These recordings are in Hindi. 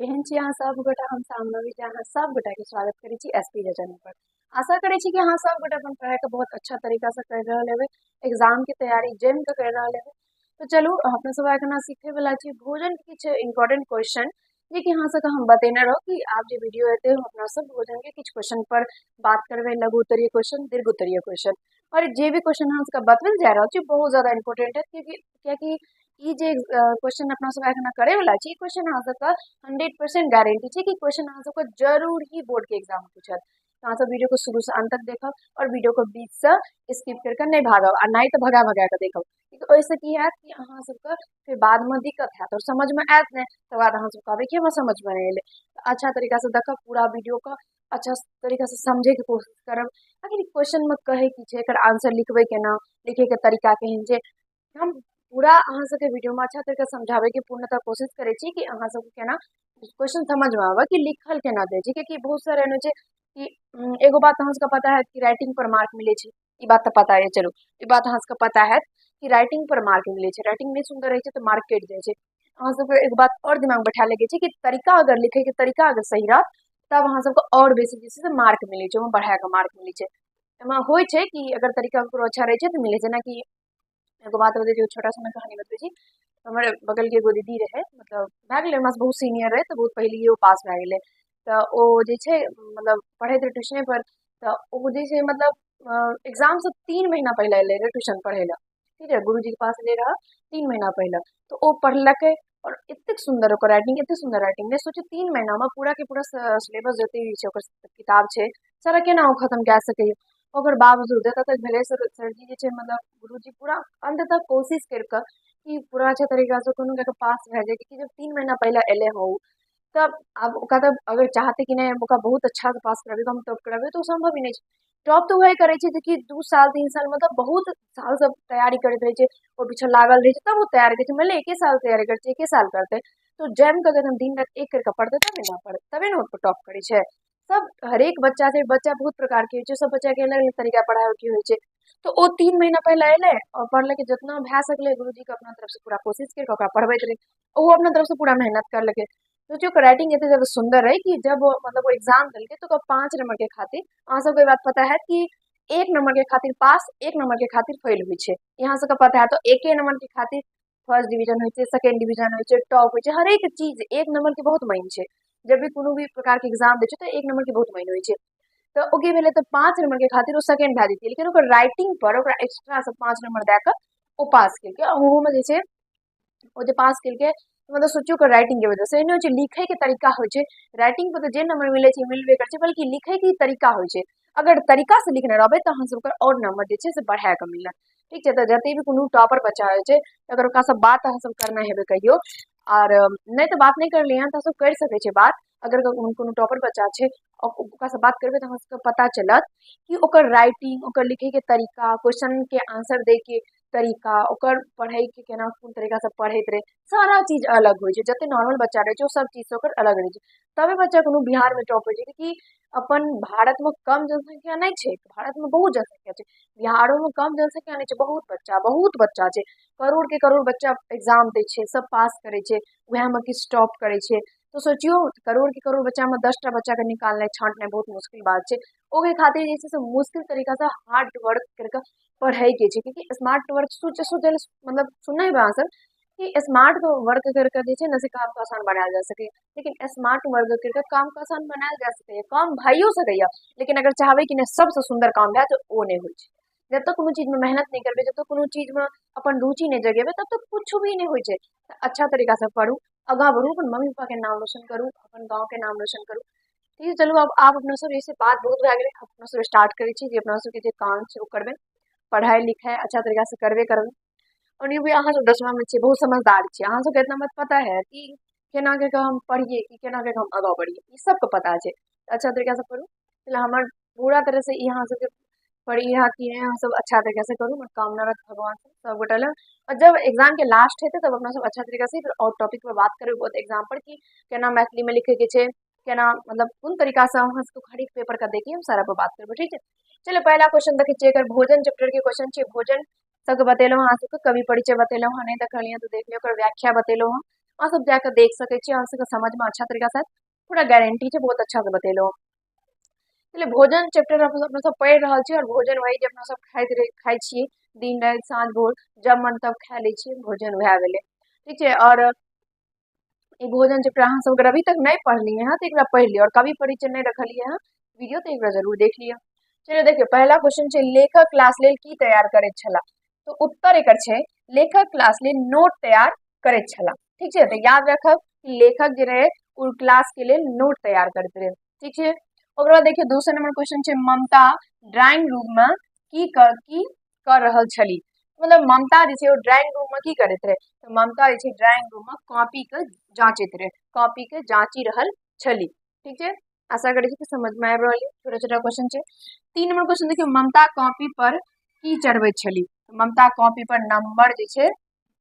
केहन छी अहाँ सब गोटा। हम सामने जे अहाँ सब गोटा के स्वागत करै छी एसपी चैनल पर। आशा करै छी कि अहाँ सब गोटा अपन पढ़ाई के बहुत अच्छा तरीका से कर रहल हेबै, एग्जाम की तैयारी जम के कर रहल हेबै। तो चलू अपने सब एखन सीखे वाला छी भोजन के किछ इम्पोर्टेंट क्वेश्चन जे कि अहाँ सबके हम बतेने रहो कि आप जे वीडियो एते हम अपना सब भोजन के किछ क्वेश्चन पर बात करबे, लघु उत्तरीय क्वेश्चन, दीर्घ उत्तरीय क्वेश्चन। और जे भी क्वेश्चन अहाँ सबके बतबल जा रहल छी बहुत ज्यादा इम्पोर्टेंट है, क्योंकि कियाकि ई जे क्वेश्चन अपना सब एखन करे वाला छी क्वेश्चन अहाँ सबके 100% गारंटी है कि क्वेश्चन अहाँ सबके जरूर ही बोर्ड के एग्जाम में पूछत। तो अहाँ सब वीडियो को शुरू से अंत तक देखब और वीडियो को बीच से स्किप करके नहीं भागब और नहीं तो भगा भगा के देखब, क्योंकि ओइसे की हैत कि अहाँ सबके फिर बाद में दिक्कत हैत और समझ में आयत नहीं तो बाद अहाँ सब कहबै कि हमरा समझ में नहीं एले। तो अच्छा तरीका से देखब पूरा वीडियो को, अच्छा तरीका से समझे के कोशिश करब। आखिर क्वेश्चन में कहे की छै, एकर आंसर लिखबै केना, लिखे के तरीका केहन छै, हम पूरा अहाँ सबके वीडियो में अच्छा तरीका समझावे के पूर्णतः कोशिश करे छी कि अहाँ सबके केना क्वेश्चन समझ में आवे कि लिखल केना दे छै। क्योंकि बहुत सारा एहन छै कि एगो बात अहाँ सबके पता है कि राइटिंग पर मार्क मिले छै, ई बात तो पता है। चलो ई बात अहाँ सबके पता है कि राइटिंग पर मार्क मिले छै, राइटिंग नहीं सुंदर रहे छै तो मार्क कट जाए छै। अहाँ सबके एक बात और दिमाग में बैठा लगे छै कि तरीका अगर लिखे के तरीका अगर सही रहत तब अहाँ सबके और बेसी जैसे से मार्क मिले छै, ओमे बढ़ा के मार्क मिले छै। एमे होय छै कि अगर तरीका ककरो अच्छा रहे छै तो मिले छै। जेना कि एगो बात बता दियो, छोटा सा मैं कहानी बतबै छी। हमारे बगल के एगो दीदी रहे, मतलब भए गेलै हमरा से बहुत सीनियर रहे, तो बहुत पहले ओ पास भए गेलै। तो ओ जे छै मतलब पढ़ैत रहे ट्यूशने पर। तो ओ जे छै मतलब एग्जाम से 3 महीना पहले एले रहे ट्यूशन पढ़े ला। ठीक है, गुरुजी के पास एले रहा 3 महीना पहले। तो ओ पढ़लकै और एतेक सुंदर ओकर राइटिंग, एते सुंदर राइटिंग ने सोचे 3 महीना में पूरा के पूरा सिलेबस जते भी छै ओकर किताब छै सारा केना ओ खत्म कए सकैये। ओकर बावजूद एतऽ तक भेलै सरजी जे छै मतलब गुरुजी पूरा अंत तक कोशिश करिके कि पूरा अच्छा तरीका से कोनो के पास भए जाए। कि जब 3 महीना पहले एले हो तब अब ओकरा तब अगर चाहते कि नहीं ओकरा बहुत अच्छा से पास करबे तो हम टॉप करबे तो संभव ही नहीं छै। टॉप तो वही करे छै कि 2 साल 3 साल मतलब बहुत साल सब तैयारी करते रहे छै, और पीछे लागल रहे छै तब वो तैयारी करे छै। मतलब 1 साल तैयारी करे छै, 1 साल करते तो जैम के अगर हम दिन रात एक करके पढ़ते तबे ना पढ़ते, तबे ना टॉप करे छै। सब हरेक बच्चा से बच्चा बहुत प्रकार के होइ छै, सब बच्चा के अलग अलग तरीका पढ़ावे के होइ छै। तो ओ 3 महीना पहले अयलै और पढ़लकै जितना भए सकलै गुरुजी के अपना तरफ से पूरा कोशिश करके ओकरा पढ़बैत रहे। ओहो अपना तरफ से पूरा मेहनत करलकै। सोचियो ओकर राइटिंग एते ज्यादा सुंदर रहे कि जब वो मतलब वो एग्जाम देलकै तो ओकर 5 नंबर के खातिर, अहाँ सबके बात पता है कि 1 नंबर के खातिर पास, 1 नंबर के खातिर फेल होइ छै। यहाँ सबके पता है। तो 1 नंबर के खातिर फर्स्ट डिवीजन होइ छै, सेकेंड डिवीजन होइ छै, टॉप होइ छै, हरेक चीज 1 नंबर के बहुत मायने छै। जब भी कोनो भी प्रकार के एग्जाम दै छै तो 1 नंबर के बहुत मायने होइ छै। तो ओके भेलै तो 5 नंबर के खातिर वो सेकेंड भए जेतियै, लेकिन ओकर राइटिंग पर ओकरा एक्स्ट्रा से 5 नंबर दए कऽ ओ पास केलकै। और ओहो में जे छै ओ जे पास केलकै मतलब सोचियो ओकर राइटिंग के वजह से एहने होइ छै। लिखे के तरीका होइ छै, राइटिंग पर तो जे नंबर मिले छै मिलबे करे छै, बल्कि लिखे के तरीका होइ छै। अगर तरीका से लिखने रहबै तो अहाँ सबके और नंबर जे छै से बढ़ा के मिलत। ठीक छै, तो जते भी कोनो टॉपर बच्चा होइ छै अगर ओकरा से बात अहाँ सब करना हेबे कहियो, और नहीं तो बात नहीं कर लिया तो सब कर सकै छै बात। अगर कोनो टॉपर बच्चा छै ओकरा से बात करबे तो अहाँ सबके पता चलत कि ओकर राइटिंग, ओकर लिखे के तरीका, क्वेश्चन के आंसर दे के तरीका, ओकर पढ़े के केना कोन तरीका से पढ़ैत रहे, सारा चीज अलग होइ छै। जते नॉर्मल बच्चा रहे छै ओ सब चीज से ओकर अलग रहे छै, तबे बच्चा कोनो बिहार में टॉप होइ छै। क्योंकि अपन भारत में कम जनसंख्या नहीं छै, भारत में बहुत जनसंख्या छै। बिहारो में कम जनसंख्या नहीं छै, बहुत बच्चा छै। करोड़ के करोड़ बच्चा एग्जाम दै छै, सब पास करे छै, वएह में किछु टॉप करे छै। तो सोचियो करोड़ के करोड़ बच्चा में 10टा बच्चा के निकालनाइ छांटनाइ बहुत मुश्किल बात छै। ओके खातिर जे छै से मुश्किल तरीका से हार्ड वर्क करके पढ़े के छै। क्योंकि स्मार्ट वर्क सोचे मतलब सुनना है अहाँ सब कि स्मार्ट वर्क करके जे छै ने से काम को आसान बनायल जा सके, लेकिन स्मार्ट वर्क करके काम को आसान बनायल जा सके, काम भइयो सकैया। लेकिन अगर चाहबै कि नहीं सबसे सुंदर काम भए तो ओ नहीं होइ छै। जब तक कोनो चीज में मेहनत नहीं करबे, जब तक कोनो चीज में अपन रुचि नहीं जगेबे तब तक कुछ भी नहीं होइ छै। तो अच्छा तरीका से पढ़ू, आगाँ बढ़ू, अपन मम्मी पापा के नाम रोशन करू, अपन गाँव के नाम रोशन करू। ठीक है, चलू अब आप अपना सब ऐसे बात बहुत भए गेलै, अपना सब स्टार्ट करै छी जे अपना सबके जे काम छै ओ करबै। पढ़ाई लिखाई अच्छा तरीका से करबे करबै। और ये भी अहाँ सब 10वीं में छियै, बहुत समझदार छियै, अहाँ सबके इतना मत पता है कि केना के हम पढ़िए कि केना के हम आगाँ बढ़िए, ई सबके पता छै। अच्छा तरीका से पढ़ू, मतलब हमर पूरा तरह से ई अहाँ सबके पढ़िए कि अहाँ सब अच्छा तरीका से करू, कामना रख भगवान से सब गोटा लग। और जब एग्जाम के लास्ट हेतै तब अपना सब अच्छा तरीका से फिर और टॉपिक पर बात करबै, बहुत एग्जाम पर कि केना मैथिली में लिखे के छै, केना मतलब कोन तरीका से अहाँ सबके हरेक पेपर का देखिए हम सारा पर बात करबै। ठीक है, चलो पहला क्वेश्चन देखै छियै, एकर भोजन चैप्टर के क्वेश्चन छै। भोजन सबके बतेलहुँ, अहाँ सबके कवि परिचय बतेलहुँ हँ, नहीं देखलियै तो देख लियौ, ओकर व्याख्या बतेलहुँ हँ। अहाँ सब जाकर देख सकै छी, अहाँ सबके समझ में अच्छा तरीका से पूरा गारंटी छै, बहुत अच्छा से बतेलो। चलिए भोजन चैप्टर अपना सब पढ़ि रहल छी, और भोजन वही जे अपना सब खाइ छियै दिन राति साँझ भोर, जब मन तब खा लै छियै, भोजन वएह भेलै, ठीक छै। और ई भोजन चैप्टर अहाँ सब अगर अभी तक नहीं पढ़लिए हैं तो एक बार पढ़ लियो, और कभी परिचय नहीं रखलिए हैं वीडियो तो एक बार जरूर देख लियो। चलिए देखियो पहला क्वेश्चन छै, लेखक क्लास लेल की तैयार करैत छला। तो उत्तर एकर छै, लेखक क्लास लेल नोट तैयार करैत छला, ठीक छै। तो याद रखब कि लेखक जे रहे उ क्लास के लेल नोट तैयार करते रहे, ठीक छै। ओकर बाद देखियो दूसरा नंबर क्वेश्चन छै, ममता ड्राइंग रूम में की कर रहल छली। मतलब ममता जे छै ड्राइंग रूम में की करैत रहे, तो ममता जे छै ड्राइंग रूम में कॉपी के जांचैत रहे, कॉपी के जांची रहल छली, ठीक छै। आशा करै छी कि समझ में आबि रहल है। छोटा छोटा क्वेश्चन छै। 3 नंबर क्वेश्चन देखियो, ममता कॉपी पर की चढ़बैत छली। ममता कॉपी पर नंबर जे छै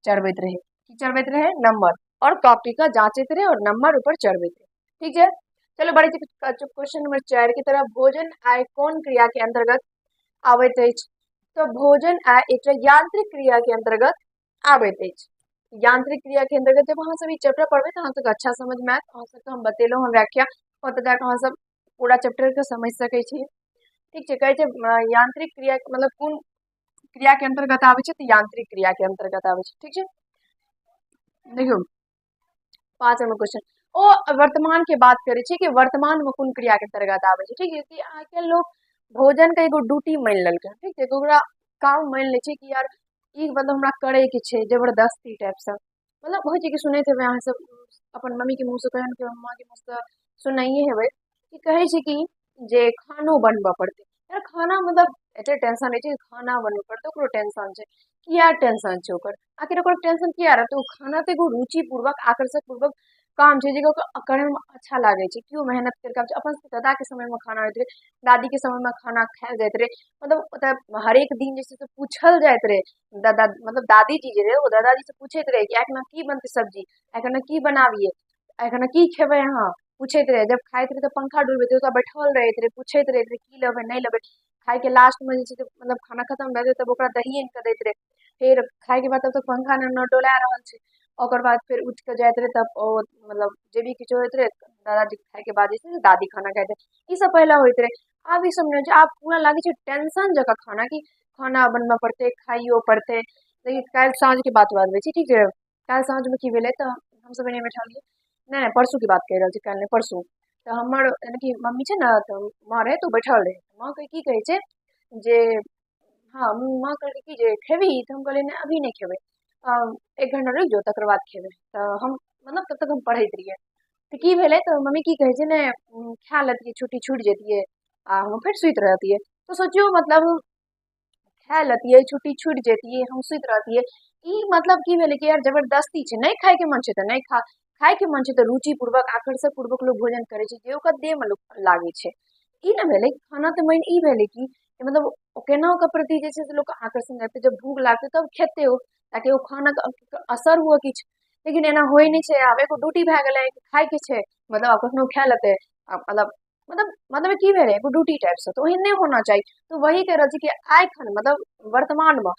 चढ़बैत रहे, की चढ़बैत रहे, नंबर, और कॉपी का जांचैत रहे और नंबर ऊपर चढ़बैत रहे, ठीक है। चलो बढ़े क्वेश्चन नंबर 4 की तरफ, भोजन आय कौन क्रिया के अंतर्गत आबैत अछि। तो भोजन आय एकटा यांत्रिक क्रिया के अंतर्गत आबैत अछि। यांत्रिक क्रिया के अंतर्गत जब अहाँ सब ई चैप्टर पढ़बै तो अहाँ सबके अच्छा समझ में आयत, अहाँ सबके हम बतेलहुँ हम व्याख्या, ओतऽ जाके अहाँ सब पूरा चैप्टर के समझ सकै छी, ठीक छै। कहै छै यांत्रिक क्रिया मतलब कोन क्रिया के अंतर्गत आबै छै, तो यांत्रिक क्रिया के अंतर्गत आबै छै, ठीक छै। देखियो 5 नंबर क्वेश्चन, ओ वर्तमान के बात करे छी कि वर्तमान में कोन क्रिया के अंतर्गत आबै छै, ठीक है। कि आजकल लोग भोजन के एगो ड्यूटी मान लेलकै, ठीक है, ओकरा काम मान ले छै कि यार ई मतलब हमरा करे के छै जबरदस्ती टाइप से, मतलब होइ छै कि सुनैत हेबै अहाँ सब अपन मम्मी के मुँह से, कहन के माँ के मुँह से सुनाइए हेबै कि कहै छै कि जे खानो बनबऽ पड़तै। यार खाना मतलब एते टेंशन है छै, खाना बनबऽ पड़तै, ओकरो टेंशन छै, किया टेंशन छै ओकर, आखिर ओकर टेंशन किया रहतै। ओ खाना तो एगो रुचि पूर्वक आकर्षक पूर्वक काम छै जे करे में अच्छा लागे छै, क्यों मेहनत करके। अपन दादा के समय में खाना होइत रहे, दादी के समय में खाना खायल जाइत रहे, मतलब हरेक दिन जे छै से पूछल जाइत रहे, दादा मतलब दादी जी जे रहे ओ दादाजी से पूछैत रहे कि एखन की बनते सब्जी, एखन की बनाबिये, एखन की खेबै अहाँ, पूछैत रहे। जब खाइत रहे तो पंखा डुलबैत रहे, बैठल रहैत रहे, पूछैत रहे की लेबै नहीं लेबै। खाय के लास्ट में जे छै से मतलब खाना खत्म भए जाए तब ओकरा दही आनि कऽ दैत रहे, फिर खाय के बाद तब तक पंखा न डोला रहल छै, ओकर बाद फिर उठ के जाइत रहे, तब ओ मतलब जे भी किछो होइत रहे दादाजी खाय के बाद जे छै दादी खाना खाइत रहे, ई सब पहले होइत रहे। आब ई सब नहीं छै, आब पूरा लागे छै टेंशन जका खाना, की खाना बनबऽ पड़तै, खाइयो पड़तै। लेकिन काल्हि साँझ के बात बतबै छी, ठीक छै। काल्हि साँझ में की भेलै तऽ हम सब एने बैठल रहियै, नहीं परसू की बात कहि रहल छी, काल्हि नहीं परसू। तो हमर यानी कि मम्मी छै ने, तो माँ रहे तो बैठल रहे, माँ के की कहै छै जे हाँ माँ कहलकै कि जे खेबही, तो हम कहलियै नहीं अभी नहीं खेबै, 1 घंटा रुकि जो तकर बाद खेबै। तो हम मतलब तब तक हम पढ़ैत रहियै, तो की भेलै तो मम्मी की कहै छै ने, खा लेतियै छुट्टी छूटि जैतियै आ हम फिर सुति रहतियै। तो सोचियो मतलब खा लेतियै, छुट्टी छूटि जैतियै, हम सुति रहतियै। ई मतलब की भेलै कि यार जबरदस्ती छै, नहीं खाय के मन छै तो नहीं खा, खाय के मन छै तो रुचि पूर्वक आकर्षक पूर्वक लोग भोजन करे छै जे ओकर देह में लागे छै। ई ना भेलै खाना तो मेन ई भेलै कि मतलब केना के प्रति जे छै से लोग आकर्षण रहते, जब भूख लागते तब खेते हो, ताकि वो खाना के असर हुए किछु। लेकिन एना होइ नहीं छै, आब एगो ड्यूटी भए गेलै खाय के छै, मतलब आब कखनो खा लेतै, मतलब की भेलै एगो ड्यूटी टाइप से, तो ओहन नहीं होना चाही। तो वही कह रहल छी कि आइ खन मतलब वर्तमान में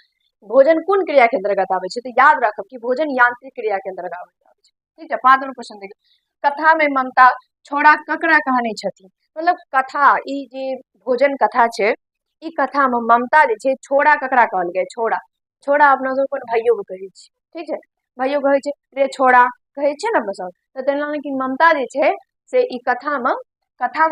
भोजन कोन क्रिया के अंतर्गत आबै छै, तो याद राखब कि भोजन यांत्रिक क्रिया के अंतर्गत आबै छै, ठीक है। 5 नंबर क्वेश्चन देखिए, कथा में ममता छोड़ा ककरा कहने छथिन। मतलब कथा ई जे भोजन कथा छै, ई कथा में ममता जे छै छोड़ा ककरा कहलकै, छोड़ा, छोड़ा अपना सब अपन भाइयो के कहै छै, ठीक है। भाइयो कहै छै रे छोड़ा, कहै छै ने अपना सब, तो तेना लेकिन ममता जे छै से ई कथा में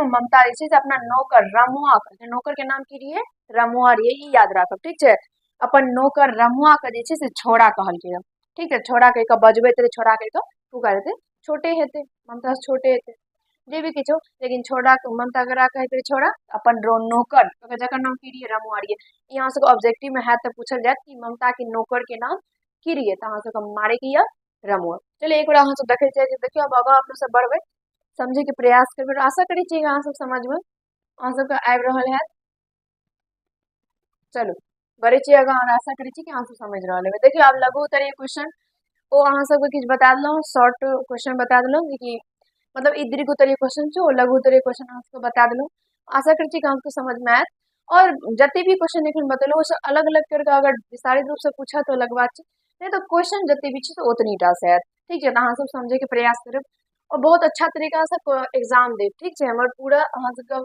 ममता जे छै से अपना नौकर रमुआ, नौकर के नाम की रहिए, रमुआ रहिए, ई याद राखब, ठीक छै। अपन नौकर रमुआ के जे छै से छोड़ा कहलकै, ठीक है। छोड़ा कहि कऽ बजबैत रहे, छोड़ा कहि कऽ पुकारैत रहे, छोटे हेतै ममता से छोटे हेतै जे भी किछो, लेकिन छोड़ा ममता ककरा कहैत रहे, छोड़ा अपन नौकर, जकर नाम की रहिए, रमुआ रहिए। यहाँ सबके ऑब्जेक्टिव में हैत तऽ पूछल जायत कि ममता के नौकर के नाम की रहिए, तो अहाँ सबके मारे की यऽ रमुआ। चलिए एक बार अहाँ सब देखै छियै, देखियो अब आगाँ अपने सब बढ़बै, समझे के प्रयास करबै, और आशा करै छियै अहाँ सब समझ में अहाँ सबके आबि रहल है। चलू बढ़ै छी आगाँ, और आशा करै छी कि अहाँ सब समझ रहल हेबै। देखियो आब लघु उत्तरीय क्वेश्चन ओ अहाँ सबके किछु बता देलहुँ, शॉर्ट क्वेश्चन बता देलहुँ कि मतलब ई दीर्घ उत्तरीय क्वेश्चन छै, ओ लघु उत्तरीय क्वेश्चन अहाँ सबके बता देलहुँ। आशा करै छी कि अहाँ सबके समझ में आयत, और जते भी क्वेश्चन एखन बतेलहुँ ओ सब अलग अलग करके अगर विस्तारित रूप से पूछत तो अलग बात छै, नहीं तो क्वेश्चन जते भी छै उतनी टा से आयत, ठीक है। अहाँ सब समझे के प्रयास करब और बहुत अच्छा तरीका से एग्जाम देब, ठीक है। हमर पूरा अहाँ सबके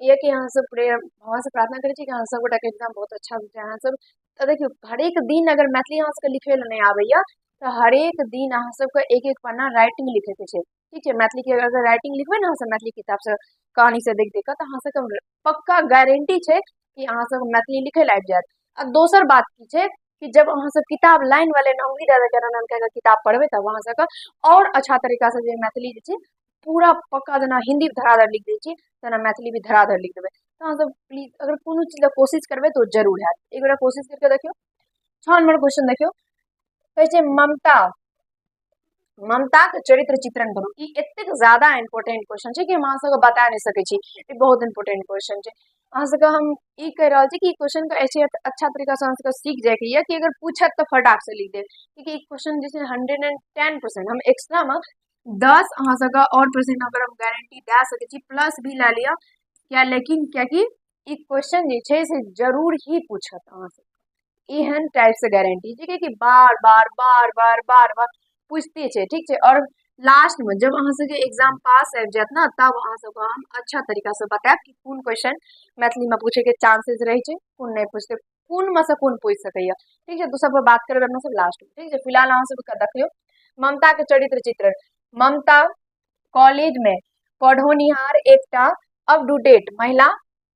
ये कि अहाँ सब प्रेयर भगवान से प्रार्थना करै छी कि अहाँ सब गोटा के एग्जाम बहुत अच्छा हो जाए। अहाँ सब तो देखियो हरेक दिन अगर मैथिली अहाँ सबके लिखे ला नहीं आबैया तो हरेक दिन अहाँ सबके एक एक पन्ना राइटिंग लिखे के छै, ठीक है। मैथिली के अगर राइटिंग लिखबै ने अहाँ सब मैथिली किताब से कहानी से देख देख के तो अहाँ सबके पक्का गारंटी छै कि अहाँ सब मैथिली लिखे ला आबि जायत। आ दोसर बात की छै कि जब अहाँ सब किताब लाइन वाले उम्मीद है के रनन के किताब पढ़बै तब अहाँ सबके और अच्छा तरीका से जे मैथिली जे छै पूरा पक्का जेना हिंदी धराधर लिख दै छी तेना मैथिली भी धराधर लिख देबै। तो अहाँ सब प्लीज अगर कोनो चीज कोशिश करबै तो जरूर हैत, एक बेर कोशिश करके देखियो। 6 नंबर क्वेश्चन देखियो, कहै छै ममता ममता के चरित्र चित्रण करू। ई एतेक ज्यादा इंपोर्टेंट क्वेश्चन छै कि हम अहाँ सबके बता नहीं सकै छी, ई बहुत इंपोर्टेंट क्वेश्चन छै। अहाँ सबके हम ई कह रहल छी कि क्वेश्चन के ऐसे अच्छा तरीका से अहाँ सबके सीख जाए के ये कि अगर पूछत तो फटाक से लिख देब, क्योंकि ई क्वेश्चन जे छै 110% हम एक्स्ट्रा में 10 अहाँ सबके और परसेंट अगर हम गारंटी दे सकै छी प्लस भी ला लिया क्या, लेकिन क्या कि ई क्वेश्चन जे छै से जरूर ही पूछत अहाँ सब एहन टाइप से गारंटी छै कि बार बार बार बार बार बार पूछते छै, ठीक छै। और लास्ट में जब अहाँ सबके एग्जाम पास आबि जायत ना तब अहाँ सबके हम अच्छा तरीका से बतायब कि कोन क्वेश्चन मैथिली में पूछे के चांसेस रहे छै, कोन नहीं पूछते, कोन में से कोन पूछ सकैया, ठीक है। तो सब पर बात करब अपना सब लास्ट में, ठीक है। फिलहाल अहाँ सबके देखियो ममता के चरित्र चित्रण। ममता कॉलेज में पढ़ोनिहार एकटा अप टू डेट महिला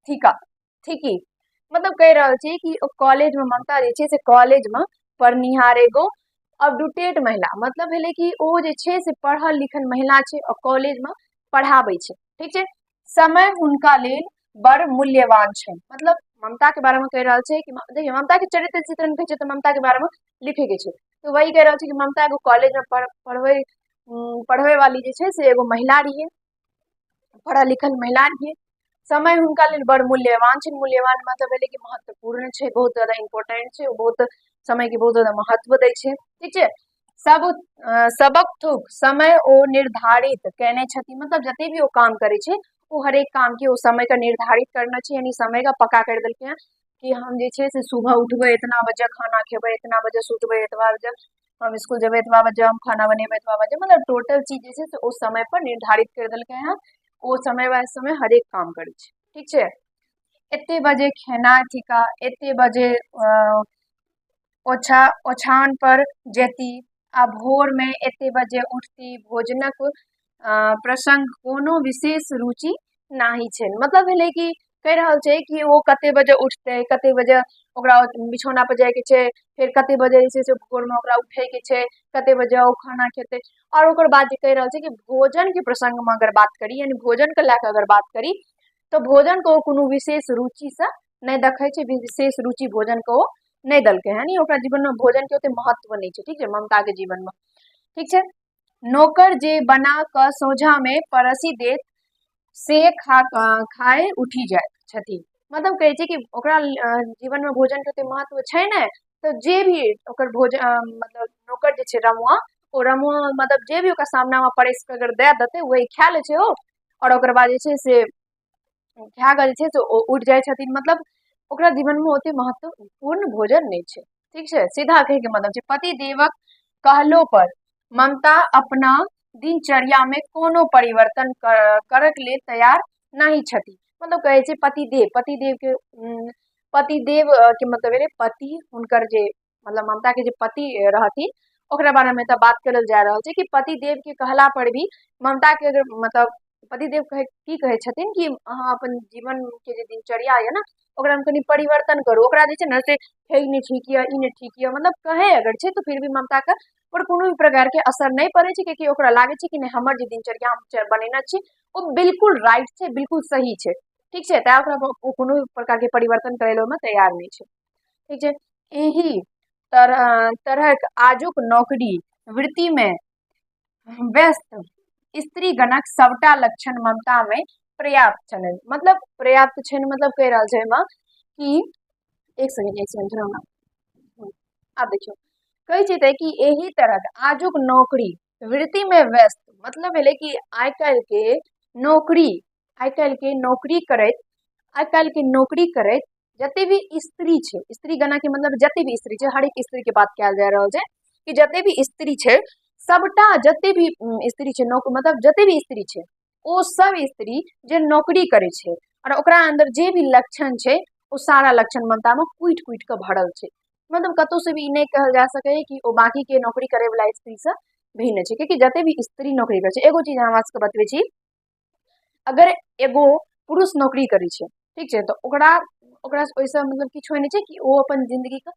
थिका, थिकी। मतलब कह रहल छी कि कॉलेज में ममता जे छै से कॉलेज में पढ़निहार एगो अपडुटेट महिला, मतलब भेलै कि ओ जे छै से पढ़ल लिखल महिला छै और कॉलेज में पढ़ाबै छै, ठीक छै। समय हुनका लेल बड़ मूल्यवान छै, मतलब ममता के बारे में कह रहल छै कि देखिए ममता के चरित्र चित्रण कहै छै तो ममता के बारे में लिखे के छै, तो वही कह रहल छै कि ममता एगो कॉलेज में पढ़वे वाली जे छै से एगो महिला रहिए, पढ़ल लिखल महिला रहिए। समय हुनका लेल बड़ मूल्यवान छै, मूल्यवान मतलब भेलै कि महत्वपूर्ण छै, बहुत ज्यादा इम्पोर्टेंट छै, बहुत समय के बहुत ज्यादा महत्व दै छै, ठीक छै। सबक थुक समय ओ निर्धारित कहने छथिन, मतलब जते भी वो काम करे छै वो हर एक काम के वो समय का निर्धारित करना चाहिए, यानी समय का पक्का कर देलके हैं कि हम जे छै से सुबह उठबै इतना बजे खाना खेबै, इतना बजे सुतबै, इतना बजे हम स्कूल जेबै, इतना बजे हम खाना बनेबै, इतना बजे मतलब टोटल चीज जे छै से उस समय पर निर्धारित कर देलके हैं। वो समय बाय समय हर एक काम करे छै, ठीक छै। एते बजे खेनाइ थिका, एते बजे ओछान पर जेती, आ भोर में एते बजे उठती, भोजनक प्रसंग कोनो विशेष रुचि नाही छै, मतलब भेलै कि कह रहल छै कि वो कते बजे उठते, कते बजे ओकरा बिछौना पर जाए के छै, फिर कते बजे जे छै से भोर में ओकरा उठे के छै, कते बजे वो खाना खेते। और ओकर बाद जे कह रहल छै कि भोजन के प्रसंग में अगर बात करी, यानी भोजन के लैके अगर बात करी तो भोजन को कोनो विशेष रुचि से नहीं देखे छै, विशेष रुचि भोजन को नहीं दलके है, ओकरा जीवन में भोजन के ओते महत्व नहीं छै, ठीक है, ममता के जीवन में, ठीक छै। नौकर जे बना क सोझा में परसी देत से खाए उठी जाए छथि, मतलब कहे छै कि ओकरा जीवन में भोजन के ओते महत्व छै ने, तो जे भी ओकर भोजन मतलब नौकर जे छै रमुआ, ओ रमुआ मतलब जे भी ओकर सामना में परस के अगर दे देते वही खा ले छै ओ, और ओकर बाद जे छै से खा के जे छै से ओ उठ जाए छथिन, मतलब ओकरा जीवन में ओते महत्वपूर्ण भोजन नहीं छै, ठीक छै। सीधा कहे के मतलब छै पति देवक कहलो पर ममता अपना दिनचर्या में कोनो परिवर्तन करक लेल तैयार नहीं छथि, मतलब कहे छै पतिदेव के मतलब भेलै पति हुनकर जे मतलब ममता के जे पति रहथिन ओकरा बारे में बात करल जा रहल छै कि पतिदेव के कहला पर भी ममता के अगर मतलब पतिदेव की कहे छथिन कि अहाँ अपन जीवन के जे दिनचर्या है ना ओकरा में कनी परिवर्तन करू, ओकरा जे छै ने से हे ई नहीं ठीक है, ई नहीं ठीक है, मतलब कहे अगर छै तो फिर भी ममता के पर कोनो भी प्रकार के असर नहीं पड़े छै, क्योंकि ओकरा लागे छै कि नहीं हमर जे दिनचर्या हम बनेने छी वो बिल्कुल राइट छै, बिल्कुल सही छै, ठीक छै, तें ओकरा कोनो भी प्रकार के परिवर्तन करे ले तैयार नहीं छै, ठीक छै। एही तरह आजुक नौकरी वृत्ति में व्यस्त स्त्री गणक सबटा लक्षण ममता में पर्याप्त छन, मतलब पर्याप्त छन मतलब कह रहल छै एहिमे कि एक सेकंड थोड़ा आप देखियो कही छै कि एही तरह आजुक नौकरी वृत्ति में व्यस्त मतलब भेलै कि आइ काल्हि के नौकरी करैत जते भी स्त्री छै, स्त्री गणा के मतलब जते भी स्त्री छै हर एक स्त्री के बात कयल जा रहल छै, कि जते भी स्त्री छै सबटा जते भी स्त्री छै मतलब जते भी स्त्री छै ओ सब स्त्री जे नौकरी करे छै और ओकरा अंदर जे भी लक्षण छै ओ सारा लक्षण ममता में कुट कुट के भरल छै। मतलब कतौ से भी ई नहीं कहल जा सके कि ओ बाकी के नौकरी करे वाला स्त्री से भिन्न छै, क्योंकि जते भी स्त्री नौकरी करे छै एगो चीज हम सबके बतबै छी, अगर एगो पुरुष नौकरी करे छै ठीक छै तो ओकरा ओकरा ओइसे मतलब किछु होइ नहीं छै कि ओ अपन जिंदगी के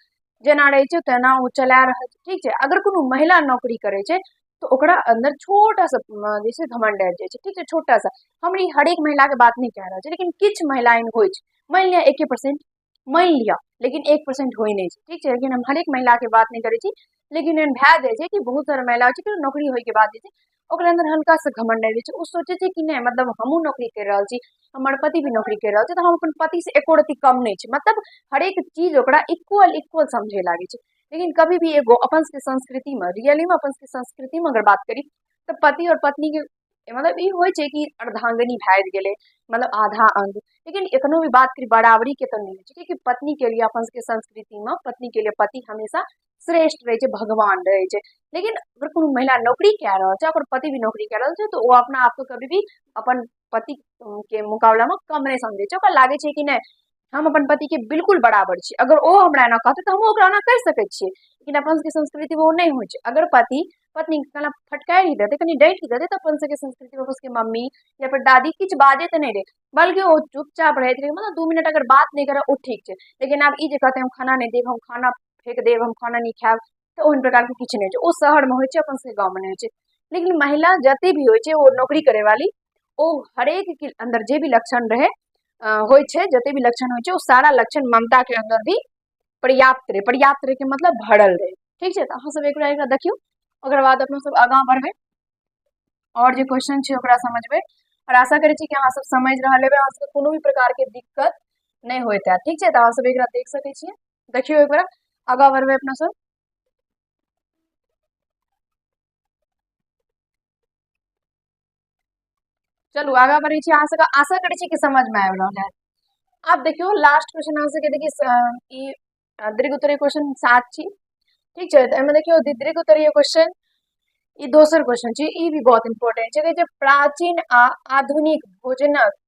जेना रहे छै तेना ओ चला रहल छै ठीक छै। अगर कोनो महिला नौकरी करे छै तो ओकरा अंदर छोटा सा जैसे घमंड आबि जाय छै ठीक छै, छोटा सा। हम ई हरेक महिला के बात नहीं कह रहल छै, लेकिन किछ महिला एहन होइ छै, मान लिया 1% मान लिया, लेकिन 1% होइ नहीं छै ठीक छै। लेकिन हम हरेक महिला के बात नहीं करे छी, लेकिन एहन भए जाय छै कि बहुत सारा महिला छै कि नौकरी होय के बाद जे छै ओकरा अंदर हल्का सा घमंड आबि जाय छै। ओ सोचे छै कि नहीं मतलब हमहू नौकरी कर रहल छी, हमर पति भी नौकरी कर रहल छै तो हम अपन पति से एको रत्ती कम नहीं छै, मतलब हरेक चीज ओकरा इक्वल इक्वल समझे लागे छै। लेकिन कभी भी एगो अपन सबके संस्कृति में रियली में अपन सबके संस्कृति में अगर बात करी तो पति और पत्नी के मतलब ई होइ छै कि अर्धांगिनी भए गेले मतलब आधा अंग, लेकिन एखनो भी बात करी बराबरी के तो नहीं होइ छै, क्योंकि पत्नी के लिए अपन सबके संस्कृति में पत्नी के लिए पति हमेशा श्रेष्ठ रहे छै, भगवान रहे छै। लेकिन अगर कोनो महिला नौकरी कए रहल छै ओकर पति भी नौकरी कए रहल छै तो वो अपना आप को कभी भी अपन पति के मुकाबला में कम नहीं समझे छै, ओकरा लागे छै कि नहीं हम अपन पति के बिल्कुल बराबर छी, अगर ओ हमरा एना कहते तो हम ओकरा एना कर सकै छियै। लेकिन अपन सबके संस्कृति में वो नहीं होइ छै, अगर पति पत्नी के कना फटकार ही देते कनी डांट ही देते तो अपन सबके संस्कृति में उसके मम्मी या फिर दादी किछ बाजे तो नहीं रहे, बल्कि वो चुपचाप रहते रहे, मतलब 2 मिनट अगर बात नहीं करे वो ठीक छै। लेकिन अब ई जे कहते हम खाना नहीं देब, हम खाना फेंक देब, हम खाना नहीं खाएब, तो ओहन प्रकार के किछ नहीं छै। ओ शहर में होइ छै, अपन सबके गाँव में नहीं होइ छै। लेकिन महिला जते भी होइ छै वो नौकरी करे वाली ओ हरेक के अंदर जे भी लक्षण रहे होइ छै, जते भी लक्षण होइ छै ओ सारा लक्षण ममता के अंदर भी पर्याप्त रहे के मतलब भरल रहे ठीक छै। तो अहाँ सब एक बार देखियो, ओकर बाद अपना सब आगाँ बढ़बे और जो क्वेश्चन छै ओकरा समझबे, और आशा करे छी कि अहाँ सब समझ रहल हेबै, अहाँ सबके कोनो भी प्रकार के दिक्कत नहीं होत है ठीक छै। तो अहाँ सब एक देख सकै छियै, देखियो एक बार आगाँ बढ़बे अपना सब। चलू आगाँ बढ़े छी, अहाँ सबके आशा करे छी कि समझ में आबि रहल है। अब देखियो लास्ट क्वेश्चन अहाँ सबके देखिए ई दीर्घ उत्तरीय क्वेश्चन 7 छी ठीक छै। तो एमे देखियो दीर्घ उत्तरीय क्वेश्चन ई दोसर क्वेश्चन छै, ई भी बहुत इंपोर्टेंट छै कि प्राचीन आ आधुनिक भोजनक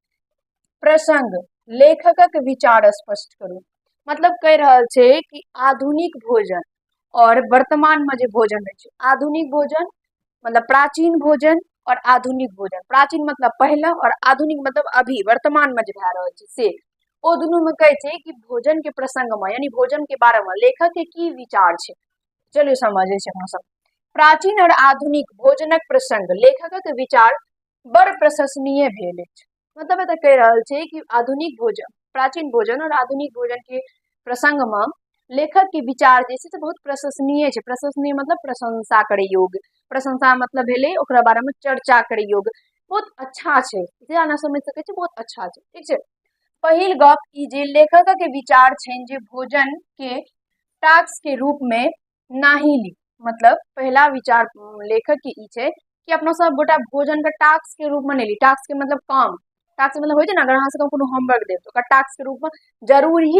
प्रसंग लेखकक विचार स्पष्ट करू। मतलब कह रहल छै कि आधुनिक भोजन और वर्तमान में जो भोजन है, आधुनिक भोजन मतलब प्राचीन भोजन और आधुनिक भोजन, प्राचीन मतलब पहला और आधुनिक मतलब अभी वर्तमान में जो भए रहल छै से, ओ दुनू में कहे छै कि भोजन के प्रसंग में यानी भोजन के बारे में लेखक के की विचार छै। चलिए समझे छै अपना सब। प्राचीन और आधुनिक भोजनक प्रसंग लेखकक विचार बड़ प्रशंसनीय भेल अछि। मतलब एतऽ कह रहल छै कि आधुनिक भोजन, प्राचीन भोजन और आधुनिक भोजन के प्रसंग में लेखक के विचार जे छै से बहुत प्रशंसनीय छै। प्रशंसनीय मतलब प्रशंसा करे योग्य, प्रशंसा मतलब भेले ओकरा बारे में चर्चा करे योग्य, बहुत अच्छा छै, जेना समझ सकै छी बहुत अच्छा छै ठीक छै। पहिल गप ई जे लेखक के विचार छै जे भोजन के टास्क के रूप में नाही ली, मतलब पहला विचार लेखक के ई छै कि अपना सब गोटा भोजन के टास्क के रूप में नहीं ली। टास्क के मतलब काम, टास्क मतलब होइ छै ना, अगर अहाँ सबके कोनो होमवर्क देब तो ओकर टास्क के रूप में जरूरी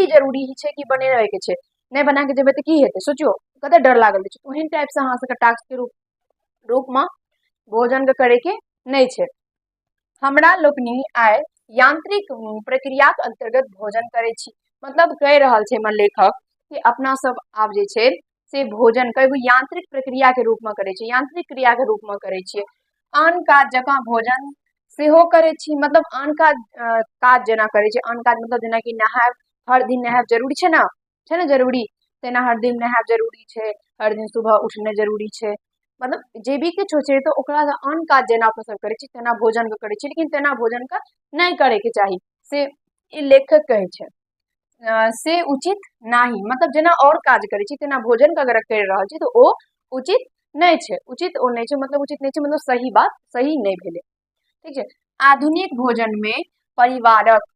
ही छै कि बने रहे के छै, नहीं बना के जेबै तो की हेतै सोचियो कते डर लागल छै। ओहन टाइप से अहाँ सबके टास्क के रूप में भोजन के करे के नहीं छै। हमरा लोकनि आइ यांत्रिक प्रक्रिया के अंतर्गत भोजन करे छी, मतलब कह रहल छै लेखक कि अपना सब आब जे छै से भोजन के एगो यांत्रिक प्रक्रिया के रूप में करे छी, यांत्रिक क्रिया के रूप में करे छियै। आन काज जकाँ भोजन सेहो करे छी, मतलब आन काज जेना करे छी, आन काज मतलब जेना कि नहायब, हर दिन नहायब जरूरी छै ना जरूरी, तेना हर दिन नहायब जरूरी छै, हर दिन सुबह उठने जरूरी छै, मतलब जे भी किछु छै तो ओकरा आन काज जेना अपना सब करे छी तेना भोजन के करे छी, लेकिन तेना भोजन के नहीं करे के चाही से ई लेखक कहे छै। से उचित नाही, मतलब जेना और काज करे छी तेना भोजन के अगर कर रहल छी तो ओ उचित नहीं छै, उचित ओ नहीं छै मतलब उचित नहीं छै मतलब सही बात सही नहीं भेले ठीक छै। आधुनिक भोजन में परिवारक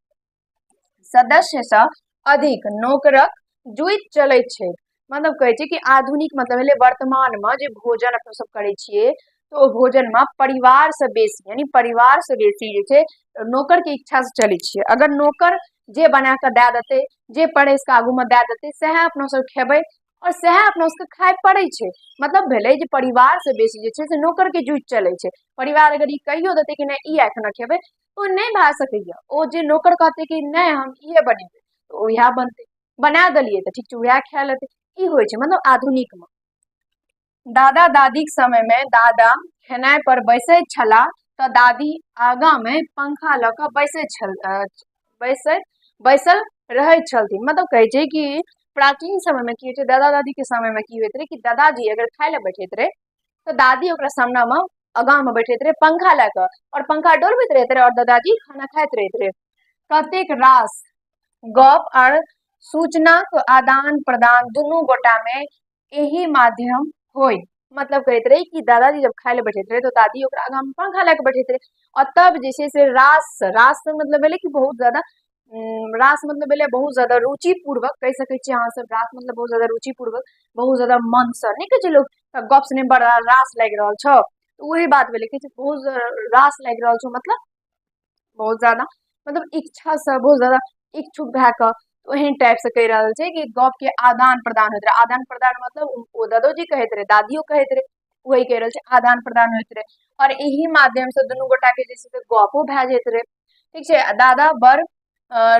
सदस्य से अधिक नौकरक जुइत चले छै, मतलब कहे छै कि आधुनिक मतलब भेले वर्तमान में जे भोजन अपना सब करे छिए तो ओ भोजन में परिवार से बेसी यानी परिवार से बेसी जे छै नौकर के इच्छा से चले छिए। अगर नौकर जे बना के दे देते, जे परेस के आगू में दे देते सएह अपना सब खेबै और सएह अपना सबके खाय पड़ै छै। मतलब भेलै जे परिवार से बेसी जे छै से नौकर के जुटि चलै छै। परिवार अगर ई कहियो देतै कि नहि ई एखन खेबै ओ नहि भए सकैया। ओ जे नौकर कहतै कि नहि हम इहे बनेबै तऽ ओ इएह बनतै। बना देलियै तऽ ठीक छै उएह खाय लेतै। ई होइ छै मतलब आधुनिक में। दादा दादीक समय में दादा खेनाइ पर बैसैत छलाह तऽ दादी आगा में पंखा लऽ कऽ बैसैत बैसल रहैत छलथिन। मतलब कहै छै कि प्राचीन समय में की होइ छै, दादा दादी के समय में की होइत रहे कि दादाजी अगर खाय ले बैठैत रहे तो दादी ओकरा सामना में आगा में बैठैत रहे पंखा लए कऽ और पंखा डोलबैत रहैत रहे और दादाजी खाना खाइत रहैत रहे। कतेक रास गप और सूचनाक आदान प्रदान दुनू गोटा में यही माध्यम होय। मतलब कहैत रहे कि दादाजी जब खाय ले बैठैत रहे तो दादी ओकरा आगा में पंखा लए के बैठैत रहे और तब जे छै से रास रास से मतलब भेलै कि बहुत ज्यादा रास मतलब भेलै बहुत ज्यादा रुचि पूर्वक कहि सकै छी अहाँ सब। रास मतलब बहुत ज्यादा रुचि पूर्वक बहुत ज्यादा मन से नहीं कहै छै लोग गप सुने में बड़ा रास लागि रहल छौ तो वही बात भेलै कि बहुत रास लागि रहल छौ मतलब बहुत ज्यादा मतलब इच्छा से बहुत ज्यादा इच्छुक भए कऽ ओहन टाइप से कहि रहल छै कि गप के आदान प्रदान होइत रहे। आदान प्रदान मतलब ओ दादोजी कहैत रहे दादियो कहैत रहे वही कह रहल छै आदान प्रदान होइत रहे और यही माध्यम से दुनू गोटा के जे छै से गपो भए जाइत रहे। ठीक छै। दादा बड़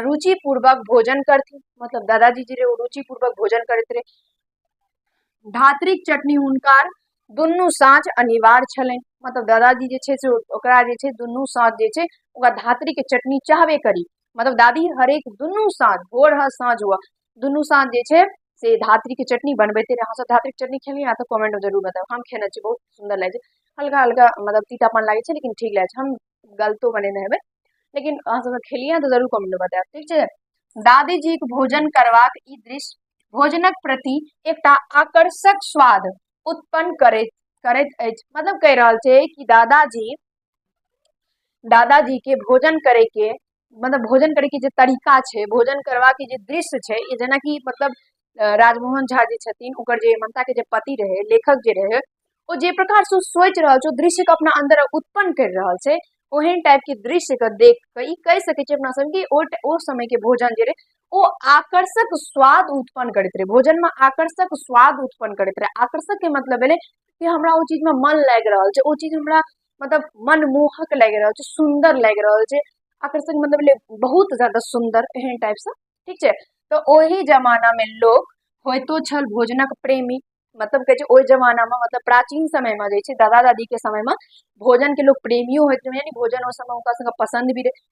रुचि पूर्वक भोजन करथिन। मतलब दादाजी जे रहे रुचि पूर्वक भोजन करैत रहे। धात्रिक चटनी हुनकर दुनू साँझ अनिवार्य छलनि। मतलब दादाजी जे छै से ओकरा जे छै दुनू साँझ जे छै ओकरा धात्री के चटनी चाहबे करी। मतलब दादी हरेक दुनू साँझ भोर हुआ साँझ हुआ दुनू साँझ जे छै से धात्री के चटनी बनबैते रहे। अहाँ सब धात्री के चटनी खेलिए तो कमेंट में जरूर बताओ। हम खेने छी बहुत सुंदर लगे छै। हल्का हल्का मतलब तीतापन लागे छै लेकिन ठीक लगे छै। हम गलतो बनेने हेबै लेकिन अहाँ सब खेलिए तो जरूर कमेंट में बताओ। ठीक छै। दादीजी के भोजन करबाक ई दृश्य भोजनक प्रति एकटा आकर्षक स्वाद उत्पन्न करैत अछि। मतलब कह रहल छै कि दादाजी के भोजन करे के मतलब भोजन करे के जे तरीका छै भोजन करवा के जे दृश्य छै ये जेनाकि मतलब राजमोहन झा जे छथिन ओकर जे ममता के जे पति रहे लेखक जे रहे ओ जे प्रकार से सोच रहल छै दृश्य के अपना अंदर उत्पन्न कर रहल छै ओहन टाइप के दृश्य के देख के ई कह सकै छी अपना सब कि ओ समय के भोजन जे रहे ओ आकर्षक स्वाद उत्पन्न करैत रहे। भोजन में आकर्षक स्वाद उत्पन्न करैत रहे। आकर्षक के मतलब भेलै कि हमरा ओ चीज में मन लागि रहल छै ओ चीज हमरा मतलब मनमोहक लागि रहल छै सुंदर लागि रहल छै। आकर्षक मतलब भेलै बहुत ज्यादा सुंदर एहन टाइप से। ठीक छै। तो ओही जमाना में लोग होइतो छल भोजनक प्रेमी। मतलब कहे छै ओहि जमाना में मतलब प्राचीन समय में जे छै दादा दादी के समय में भोजन के लोग प्रेमियो होइत रहे यानी भोजन उस समय उनका संग पसंद भी रहे।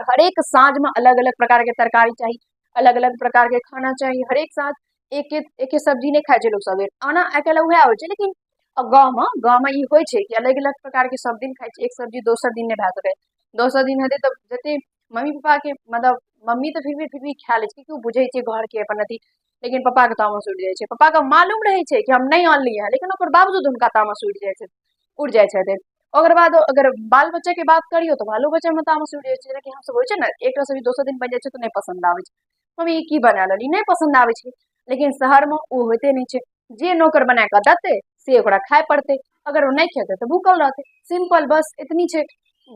हरेक साँझ में अलग अलग प्रकार के तरकारी चाहिए अलग अलग प्रकार के खाना चाहिए। हरेक साँझ एक सब्जी नहीं खाए छै लोग सब आना आइ काल्हि उएह होइ छै। लेकिन गाँव में ई होइ छै कि अलग अलग प्रकार के सब दिन खाइ छै एक सब्जी दोसर दिन नहीं भए सकै। दोसर दिन हेतै तब जते मम्मी पापा के मतलब मम्मी तो फिर भी खा ले छै क्योंकि बुझे छै घर के अपन अथी। लेकिन पापा के तामस उठि जाइ छै। पापा के मालूम रहे छै कि हम नहीं अनलिए हैं लेकिन ओकर बावजूद हुनका तामस उठि जाइ छै। ओकर बाद अगर बाल बच्चा के बात करियो तो बालो बच्चा में तामस उठि जाइ छै। जेनाकि हम सब होइ छै ने एकटा सब्जी दोसर दिन बन जाइ छै तो नहीं पसंद आबै छै मम्मी ई की बना लेली नहीं पसंद आबै छै। लेकिन शहर में ओ होते नहीं छै। जे नौकर बना कऽ देतै से ओकरा खाय पड़तै। अगर वो नहीं खेतै तो भूखल रहतै सिंपल बस इतनी छै।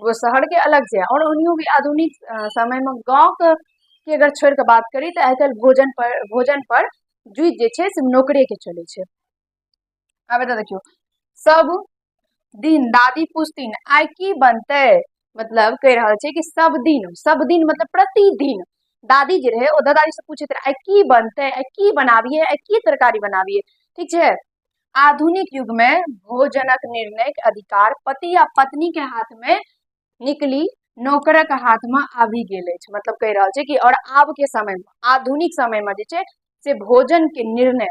वो शहर के अलग छै और उन्हों भी आधुनिक समय में गाँव के अगर छोड़ के बात करी तो आइ काल्हि भोजन पर जुइत जे छै से नौकरे के चलै छै। आब एतऽ देखियो सब दिन दादी पूछतीन आइ की बनतै। मतलब कह रहल छै कि सब दिन मतलब प्रतिदिन दादी जे रहे ओ दादाजी से पूछैत रहे आइ की बनतै आइ की बनाबिये आइ की तरकारी बनाबिये। ठीक छै। आधुनिक युग में भोजनक निर्णय के अधिकार पति या पत्नी के हाथ में निकली नौकरक हाथ में आबि गेल अछि। मतलब कह रहल छै कि और आब के समय में आधुनिक समय में जे छै से भोजन के निर्णय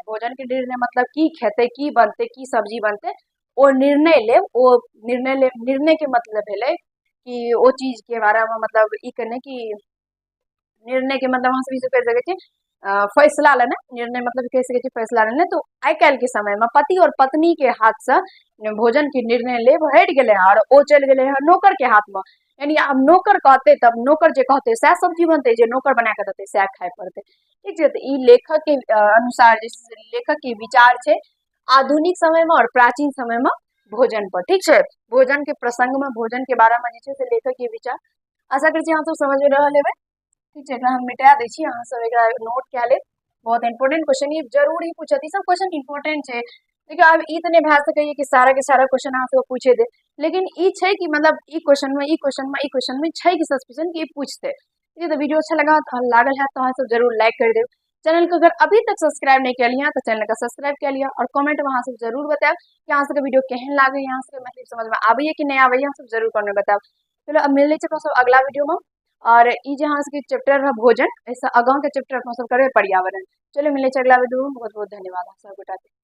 मतलब की खेते की बनते की सब्जी बनते ओ निर्णय के मतलब भेलै कि ओ चीज के बारे में मतलब ई कहने कि निर्णय के मतलब हम सब ई कह सकै छी फैसला लेना। निर्णय मतलब कह सकै छी फैसला लेना। तो आइ काल्हि के समय में पति और पत्नी के हाथ से भोजन के निर्णय लेब हटि गेले हैं और ओ चलि गेले हैं नौकर के हाथ में। यानी अब नौकर कहते तब नौकर जे कहते सएह सब्जी बनते जे नौकर बना के देते सएह खाय पड़ते। ठीक छै। तो ई लेखक के अनुसार लेखक के विचार छै आधुनिक समय में और प्राचीन समय में भोजन पर। ठीक छै। भोजन के प्रसंग में भोजन के बारे में जे छै से लेखक के विचार आशा करै छी अहाँ सब समझ रहल हेबै। ठीक छै। एकरा हम मिटा दै छी अहाँ सब एकरा नोट कए लेब बहुत इंपोर्टेंट क्वेश्चन ये जरूर ही पूछती, सब क्वेश्चन इंपोर्टेंट है। देखिए अब ई तो नहीं भए सकै कि सारा के सारा क्वेश्चन अहाँ से पूछे दे, लेकिन ई छै कि मतलब ई क्वेश्चन में ई क्वेश्चन में ई क्वेश्चन में छै कि सस्पेंशन कि पूछते। ये तो वीडियो अच्छा लगा तो लागल है तो अहाँ सब जरूर लाइक कर देव। चैनल को अगर अभी तक सब्सक्राइब नहीं कर लिया तो चैनल का सब्सक्राइब कर लिया, और कमेंट में अहाँ सब जरूर बताएब कि अहाँ सबके वीडियो केहन लागे, यहाँ से मैथिली समझ में आबैये कि नहीं आबैये, अहाँ सब जरूर कमेंट में बताएब। चलो अब मिल छै सब अगला वीडियो में, और ई जे अहाँ सबके चैप्टर रहा भोजन, ऐसा आगाँ के चैप्टर अपना सब करबे पर्यावरण। चलो मिले छै अगला वीडियो में, बहुत बहुत धन्यवाद आप सब गोटा के।